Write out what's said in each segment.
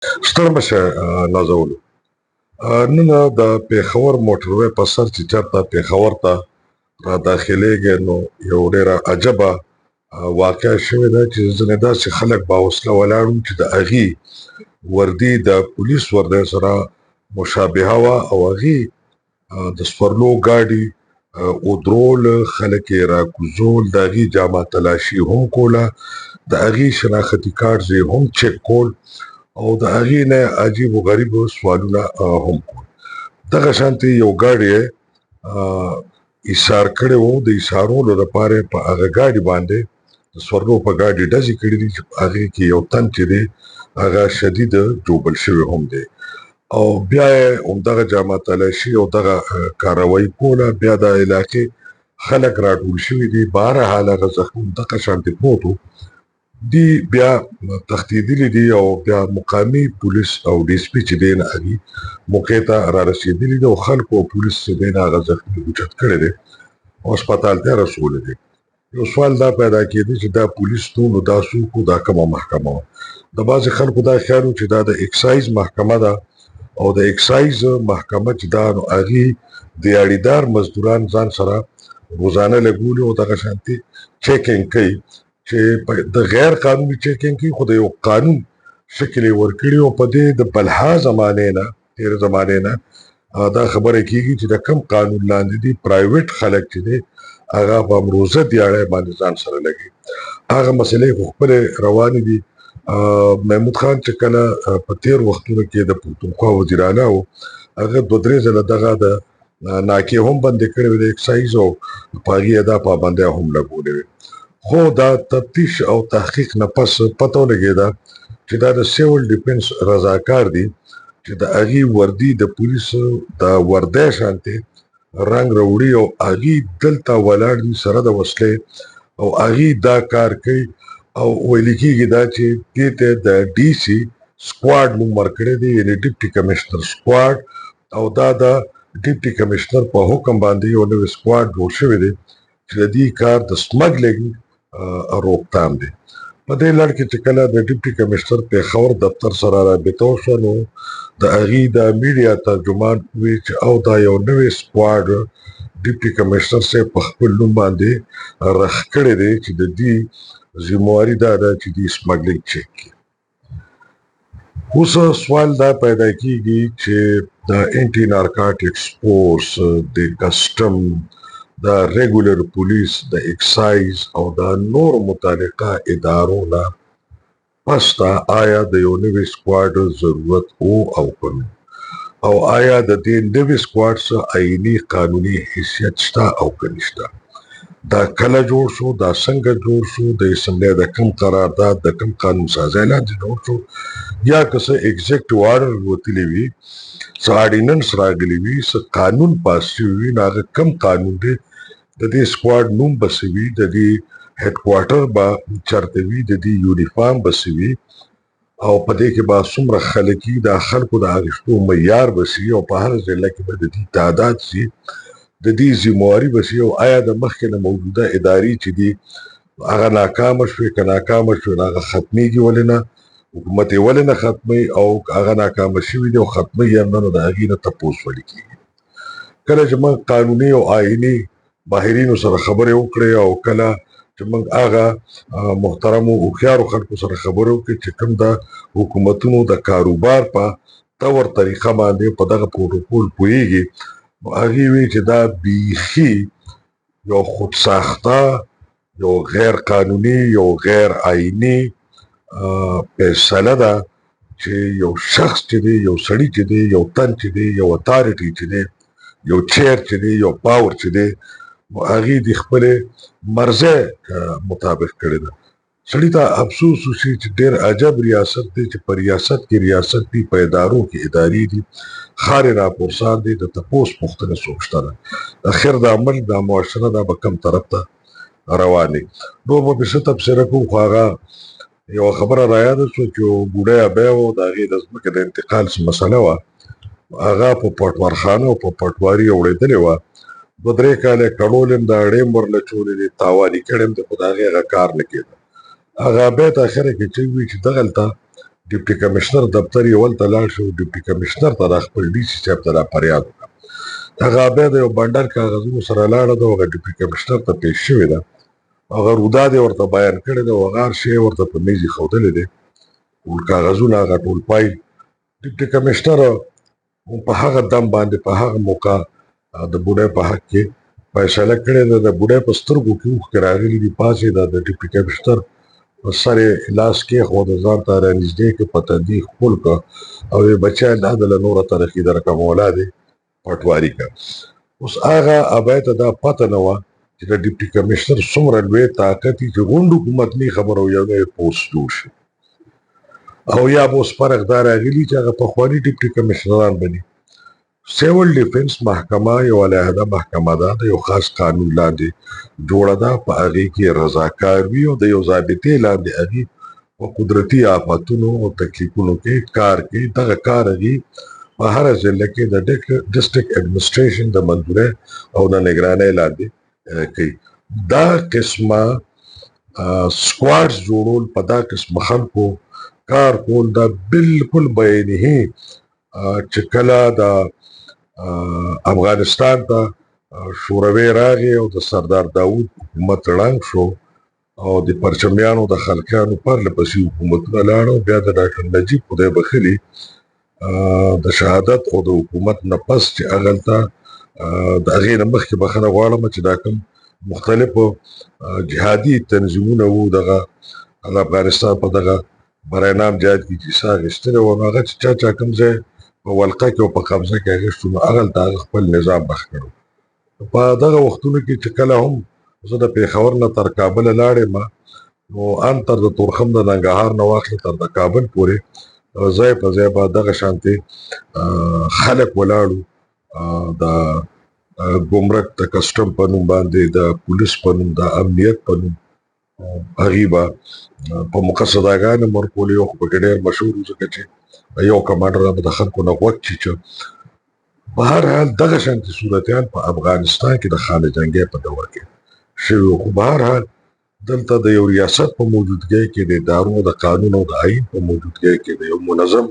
ستر مشه نازولو نن د پیښور موټروي په سر چې چرته پیښور ته را داخليږي نو یو ډیره عجبه واقع شوې ده چې ځنې داسې خلک باوسله ولاړ چې د اغي وردی د پولیس وردی سره مشابهه وه او اغي د سپرلو ګاډي او درول خلک یې راکوزول د اغي جامه تلاشي هم کوله د اغي شناختي کارت یې هم چک کول او د هغې نه عجیب و غریب سوالونه هم کول دغه شانتې یو ګاډی ایثار کړی و د ایثارولو لپاره په هغه ګاډي باندې د سورلو په ګاډي ډزې کړي دي چې هغې کې یو تن چې دی هغه شدید جوبل شوی هم دی او بیا یې همدغه جامه تلاشي او دغه کاروایي کوله بیا د علاقې خلک راټول شوي دي بهرحال هغه زخمون دغه شانتې پروت و دی بیا تښتېدلي دي او بیا مقامي پولیس او ډي اس پي چې دی نه هغې موقع ته را رسېدلي دي او خلکو او پولیس چې دی نه هغه زخمي اوچت کړی دی او هسپتال ته یې رسولی دی یو سوال دا پیدا کېدی چې دا پولیس نو نو دا څوک و دا کومه محکمه وه د بعضې خلکو دا خیال و چې دا د اکسایز محکمه ده او د اکسایز محکمه چې دا نو هغې دیاړیدار مزدوران ځان سره روزانه لګولي او دغه شانتې چیکینګ کوي چې د غیر قانوني چیکینګ کوي خو د یو قانون شکل یې ورکړي او په دې د بلها زمانې نه تېره زمانې نه دا خبره کېږي چې د کم قانون لاندې دي پرایویټ خلک چې دی هغه په امروزه دیاړی باندې ځان سره لګي هغه مسلې خو خپلې روانې دي محمود خان چې کله په تېر وختونو کې د پښتونخوا وزیرانه و هغه دوه درې ځله دغه د ناکې هم بندې کړې وې د اکسایز او په هغې یې دا پابندۍ هم لګولې وې خو دا تفتیش او تحقیق نه پس پته ولګېده چې دا د سیول ډیفنس رضاکار دي چې د هغې وردي د پولیسو د وردی شانتې رنګ راوړي او هغې دلته ولاړ دي سره د وسلې او هغې دا کار کوي او ویل کېږي دا چې دې ته د ډي سي سکواډ نوم ورکړی دی یعنې ډپټي کمشنر سکواډ او دا د ډپټي کمشنر په حکم باندې یو نوی سکواډ جوړ شوی دی چې د دې کار د سمګلینګ روکتام دی په دې لړ کې چې کله د ډپټي کمشنر پیښور دفتر سره رابطه وشوه نو د هغې د میډیا ترجمان وی چې او دا یو نوی سکواډ ډپټي کمشنر صاحب په خپل نوم باندې رخ کړی دی چې د دې ذمواري دا ده چې دې سمګلینګ چیک کړي اوس سوال دا پیدا کیږي چې د انټي نارکاټکس فورس د کسټم د ریګولر پولیس د اکسایز او د نور متعلقه ادارو نه پس ته آیا د یو نوي سکواډ ضرورت او کنه او آیا د دې نوي سکواډ څخه آئینی قانوني حیثیت شته او کنه شته دا کله جوړ شو دا څنګه جوړ شو د اسمبلی د کم قرارداد د کم قانون سازۍ لاندې جوړ شو یا که څه ایگزیکټیو آرډر وتلی وي څه آرډیننس راغلی وي څه قانون پاس شوی وي نو هغه کم قانون دی د دې سکواډ نوم به څه وي د دې هیډ کوارټر به چېرته وي د دې یونیفارم به څه وي او په دې کې به څومره خلک وي د خلکو د اخیستو معیار به څه وي او په هر ضلع کې به د دې تعداد څه د دې ذمواري به څه او آیا د مخکې نه موجوده ادارې چې دي هغه ناکامه شوې که ناکامه شوې نو هغه ختمېږي ولې نه حکومت یې ولې نه ختموي او هغه ناکامه شوي دي او ختموي هم نه نو د هغې نه تپوس ولې کېږي کله چې موږ قانوني او آئیني ماهرینو سره خبرې وکړې او کله چې موږ هغه محترمو هوښیارو خلکو سره خبرې وکړې چې کوم د حکومتونو د کاروبار په طور طریقه باندې په دغه پروتوکول پوهېږي نو هغې وایي چې دا بیخي یو خودساخته یو غیر قانوني یو غیر آئیني فیصله ده چې یو شخص چې دی یو سړی چې دی یو تن چې دی یو اتارټي چې دی یو چیر چې دی یو پاور چې دی هغې د خپلې مرضۍ مطابق کړې ده سړي ته افسوس وشي چې ډېر عجب ریاست دی چې په ریاست کې ریاست دي په ادارو کې ادارې دي خارې راپورسان دي د تپوس پوښتنه څوک شته ده اخر د عمل دا معاشره دا به کم طرف ته روان دی نور به پې څه تبصره کوو خو هغه یوه خبره رایاده شوه چې یو بوډی ابی و د هغې د ځمکې د انتقال څه مسله وه هغه په پټوارخانه او په پټواري اړېدلې وه دوه درې کاله یې کړول یم د اړې هم ورله چولې دي تاواني کړی یم د خو د هغې هغه کار نه کېده هغه ابی ته اخره کې چې وي چې دغلته ډیپټي کمشنر دفتر یې ولته لاړ شو، ډیپټي کمشنر ته د خپل ډي سي صاحب ته دا فریاد وکړه. هغه بیا د یو بنډل کاغذونو سره لاړه ده او هغه ډیپټي کمشنر ته پیش شوې ده. هغه روداد یې ورته بیان کړی ده او هغه هر شی ورته په میز ایښودلی دی، ټول کاغذونه، هغه ټول فایل. ډیپټي کمشنر په هغه دم باندې په هغه موقع د بوډۍ په حق کې فیصله کړې ده. د بوډۍ په سترګو کې اوښکې راغلي دي، پاڅېده، د ډیپټي کمشنر په سر یې لاس کېښوده، ځان ته رانږدې کړ، په تندي ښکل کړ او ویې بچیه دا دله نوره ترقي درکړم اولادې پټواري کړه. اوس هغه ابۍ ته دا پته نه وه چې د ډیپټي کمشنر څومره لوی طاقت وي چې غونډ حکومت نه خبره یو نوی پوسټ جوړ شي. او یا به اوس فرق دا راغلي چې هغه پخواني ډیپټي کمشنران بني. سیول ډیفنس محکمه یو علیحده محکمه ده، د یو خاص قانون لاندې جوړه ده، په هغې کې رضاکار وي او د یو ضابطې لاندې هغې په قدرتي آفتونو او تکلیفونو کې کار کوي. دغه کار هغې په هره ضلع کې د ډسټرکټ اډمنسټریشن د منظورۍ او د نګرانۍ لاندې کوي. دا قسمه سکواډز جوړول، په دا قسمه خلکو کار کول، دا بالکل بیانې چې کله د افغانستان ته شوروي راغی او د سردار داود حکومت ړنګ شو او د پرچمیانو د خلقیانو پرله پسې حکومتونه لاړه، بیا د ډاکټر نجیب خدای بخلي د شهادت او د حکومت نه پس چې هغلته د هغې نه مخکې بخښنه غواړم چې دا کوم مختلفو جهادي تنظیمونه وو دغه د افغانستان په دغه برای نام جهاد کې چې حصه اخیستلې وه، نو هغه چې چا کوم ځای په ولقه کې او په قبضه کې اخیستو، نو هغلته هغه خپل نظام بخ کړو. په دغه وختونو کې چې کله هم زه د پېښور نه تر کابله لاړم، نو ان تر د تورخم د ننګرهار نه واخلې تر د کابل پورې ځای په ځای به دغه شانتې خلک ولاړو، د ګمرک د کسټم په نوم باندې، د پولیس په نوم، د امنیت په نوم، هغې به په مقصداګانې ورکولې. یو خو پکې ډېر مشهور و ځکه چې یو کمانډر به د خلکو نه غوږ چیچه. په هر حال دغه شانتې صورتیان په افغانستان کې د خان جنګي په دور کې شوي. خو په هر حال دلته د یو ریاست په موجودګۍ کې، د ادارو د قانون او د آئین په موجودګۍ کې، د یو منظم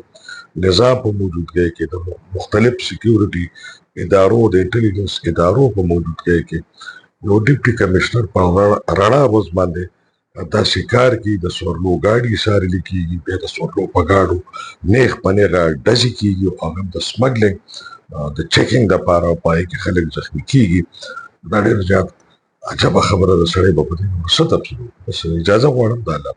نظام په موجودګۍ کې، د مختلف سکیورټي ادارو، د انټلیجنس ادارو په موجودګۍ کې یو ډیپټي کمشنر په رڼا ورځ باندې داسې کار کوي. د سورلو ګاډي څارلې کېږي، بیا د سورلو په ګاډو نیغ په نیغه ډزې کېږي او هغه د سمګلینګ د چیکینګ دپاره او په هغې کې خلک زخمي کېږي. دا ډېر زیات عجبه خبره ده، سړی به په دې څه تفصیل وکړي. بس اجازه غواړم، د الله